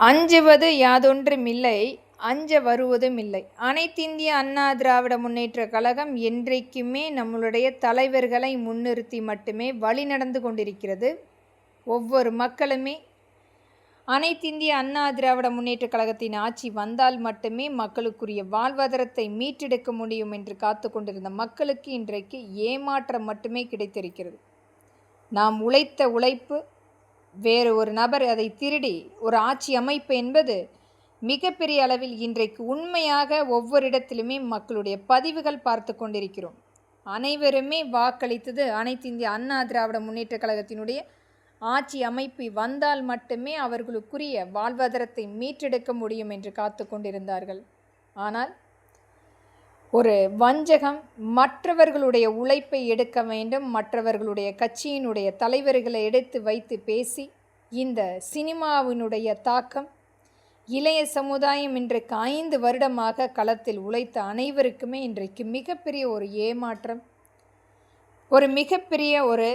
அஞ்சுவது யாதொன்றுமில்லை, அஞ்ச வருவதுமில்லை. அனைத்திந்திய அண்ணா திராவிட முன்னேற்றக் கழகம் என்றைக்குமே நம்மளுடைய தலைவர்களை முன்னிறுத்தி மட்டுமே வழி நடந்து கொண்டிருக்கிறது. ஒவ்வொரு மக்களுமே அனைத்திந்திய அண்ணா திராவிட முன்னேற்றக் கழகத்தின் ஆட்சி வந்தால் மட்டுமே மக்களுக்குரிய வாழ்வாதாரத்தை மீட்டெடுக்க முடியும் என்று காத்து கொண்டிருந்த மக்களுக்கு இன்றைக்கு ஏமாற்றம் மட்டுமே கிடைத்திருக்கிறது. நாம் உழைத்த உழைப்பு, வேறு ஒரு நபர் அதை திருடி ஒரு ஆட்சி அமைப்பு என்பது மிகப்பெரிய அளவில் இன்றைக்கு உண்மையாக ஒவ்வொரு இடத்திலுமே மக்களுடைய பதிவுகள் பார்த்து கொண்டிருக்கிறோம். அனைவருமே வாக்களித்தது அனைத்து இந்திய அண்ணா திராவிட முன்னேற்ற கழகத்தினுடைய ஆட்சி அமைப்பு வந்தால் மட்டுமே அவர்களுக்குரிய வாழ்வாதாரத்தை மீட்டெடுக்க முடியும் என்று காத்து கொண்டிருந்தார்கள். ஆனால் ஒரு வஞ்சகம், மற்றவர்களுடைய உழைப்பை எடுக்க வேண்டும், மற்றவர்களுடைய கட்சியினுடைய தலைவர்களை எடுத்து வைத்து பேசி இந்த சினிமாவினுடைய தாக்கம் இளைய சமுதாயம் இன்றைக்கு 5 வருடமாக களத்தில் உழைத்த அனைவருக்குமே இன்றைக்கு மிகப்பெரிய ஒரு ஏமாற்றம், ஒரு மிகப்பெரிய ஒரு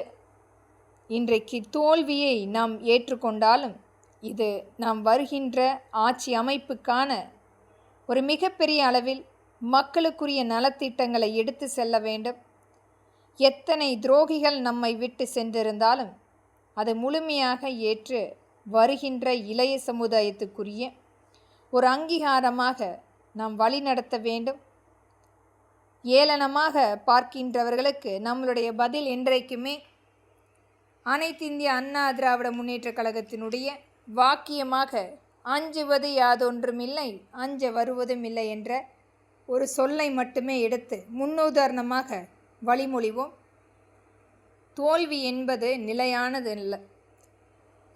இன்றைக்கு தோல்வியை நாம் ஏற்றுக்கொண்டாலும் இது நாம் வருகின்ற ஆட்சி அமைப்புக்கான ஒரு மிகப்பெரிய அளவில் மக்களுக்குரிய நலத்திட்டங்களை எடுத்து செல்ல வேண்டும். எத்தனை துரோகிகள் நம்மை விட்டு சென்றிருந்தாலும் அதை முழுமையாக ஏற்று வருகின்ற இளைய சமுதாயத்துக்குரிய ஒரு அங்கீகாரமாக நாம் வழி நடத்த வேண்டும். ஏளனமாக பார்க்கின்றவர்களுக்கு நம்மளுடைய பதில் என்றைக்குமே அனைத்திந்திய அண்ணா திராவிட முன்னேற்ற கழகத்தினுடைய வாக்கியமாக அஞ்சுவது யாதொன்றுமில்லை, அஞ்ச வருவதுமில்லை என்ற ஒரு சொல்லை மட்டுமே எடுத்து முன்னுதாரணமாக வழிமொழிவோம். தோல்வி என்பது நிலையானது அல்ல.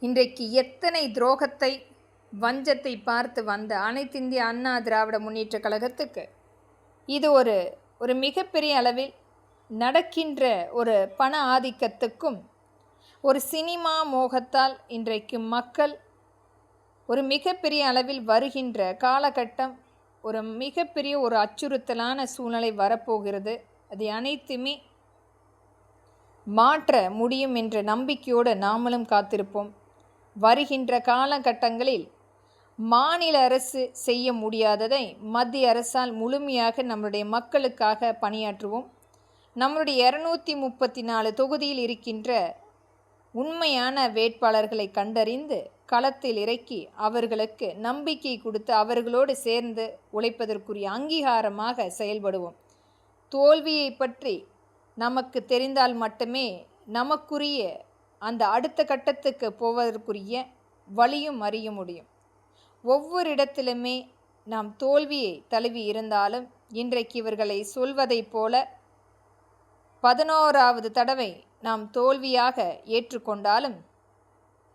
இன்றைக்கு எத்தனை துரோகத்தை, வஞ்சத்தை பார்த்து வந்த அனைத்திந்திய அண்ணா திராவிட முன்னேற்ற கழகத்துக்கு இது ஒரு மிகப்பெரிய அளவில் நடக்கின்ற ஒரு பண ஆதிக்கத்துக்கும் ஒரு சினிமா மோகத்தால் இன்றைக்கு மக்கள் ஒரு மிகப்பெரிய அளவில் வருகின்ற காலகட்டம் ஒரு மிகப்பெரிய ஒரு அச்சுறுத்தலான சூழ்நிலை வரப்போகிறது. அதை அனைத்துமே மாற்ற முடியும் என்ற நம்பிக்கையோடு நாமளும் காத்திருப்போம். வருகின்ற காலகட்டங்களில் மாநில அரசு செய்ய முடியாததை மத்திய அரசால் முழுமையாக நம்முடைய மக்களுக்காக பணியாற்றுவோம். நம்முடைய 234 தொகுதியில் இருக்கின்ற உண்மையான வேட்பாளர்களை கண்டறிந்து களத்தில் இறக்கி அவர்களுக்கு நம்பிக்கை கொடுத்து அவர்களோடு சேர்ந்து உழைப்பதற்குரிய அங்கீகாரமாக செயல்படுவோம். தோல்வியை பற்றி நமக்கு தெரிந்தால் மட்டுமே நமக்குரிய அந்த அடுத்த கட்டத்துக்கு போவதற்குரிய வழியும் அறிய முடியும். ஒவ்வொரு இடத்திலுமே நாம் தோல்வியை தழுவி இருந்தாலும் இன்றைக்கு இவர்களை சொல்வதைப் போல 11வது தடவை நாம் தோல்வியாக ஏற்றுக்கொண்டாலும்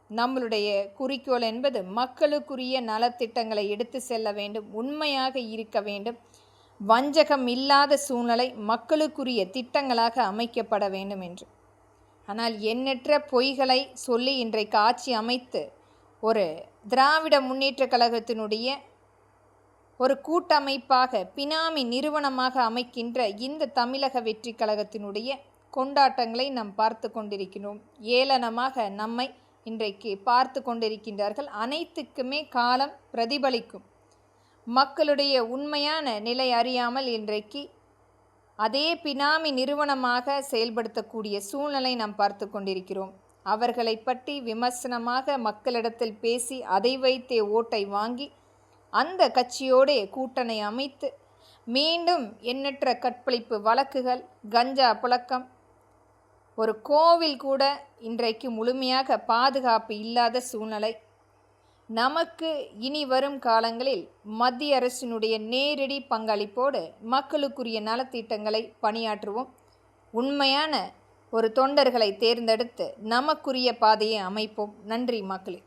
நம்மளுடைய குறிக்கோள் என்பது மக்களுக்குரிய நலத்திட்டங்களை எடுத்து செல்ல வேண்டும், உண்மையாக இருக்க வேண்டும், வஞ்சகம் இல்லாத சூழ்நிலை மக்களுக்குரிய திட்டங்களாக அமைக்கப்பட வேண்டும் என்று. ஆனால் எண்ணற்ற பொய்களை சொல்லி இன்றைக்கு ஆட்சி அமைத்து ஒரு திராவிட முன்னேற்ற கழகத்தினுடைய ஒரு கூட்டமைப்பாக பினாமி நிறுவனமாக அமைக்கின்ற இந்த தமிழக வெற்றி கழகத்தினுடைய கொண்டாட்டங்களை நாம் பார்த்து கொண்டிருக்கிறோம். ஏளனமாக நம்மை இன்றைக்கு பார்த்து கொண்டிருக்கின்றார்கள். அனைத்துக்குமே காலம் பிரதிபலிக்கும். மக்களுடைய உண்மையான நிலை அறியாமல் இன்றைக்கு அதே பினாமி நிறுவனமாக செயல்படுத்தக்கூடிய சூழ்நிலை நாம் பார்த்து கொண்டிருக்கிறோம். அவர்களை பற்றி விமர்சனமாக மக்களிடத்தில் பேசி அதை வைத்தே ஓட்டை வாங்கி அந்த கட்சியோடே கூட்டணி அமைத்து மீண்டும் எண்ணற்ற கற்பழிப்பு வழக்குகள், கஞ்சா புழக்கம், ஒரு கோவில் கூட இன்றைக்கு முழுமையாக பாதுகாப்பு இல்லாத சூழ்நிலை. நமக்கு இனி வரும் காலங்களில் மத்திய அரசினுடைய நேரடி பங்களிப்போடு மக்களுக்குரிய நலத்திட்டங்களை பணியாற்றுவோம். உண்மையான ஒரு தொண்டர்களை தேர்ந்தெடுத்து நமக்குரிய பாதையை அமைப்போம். நன்றி மக்களே.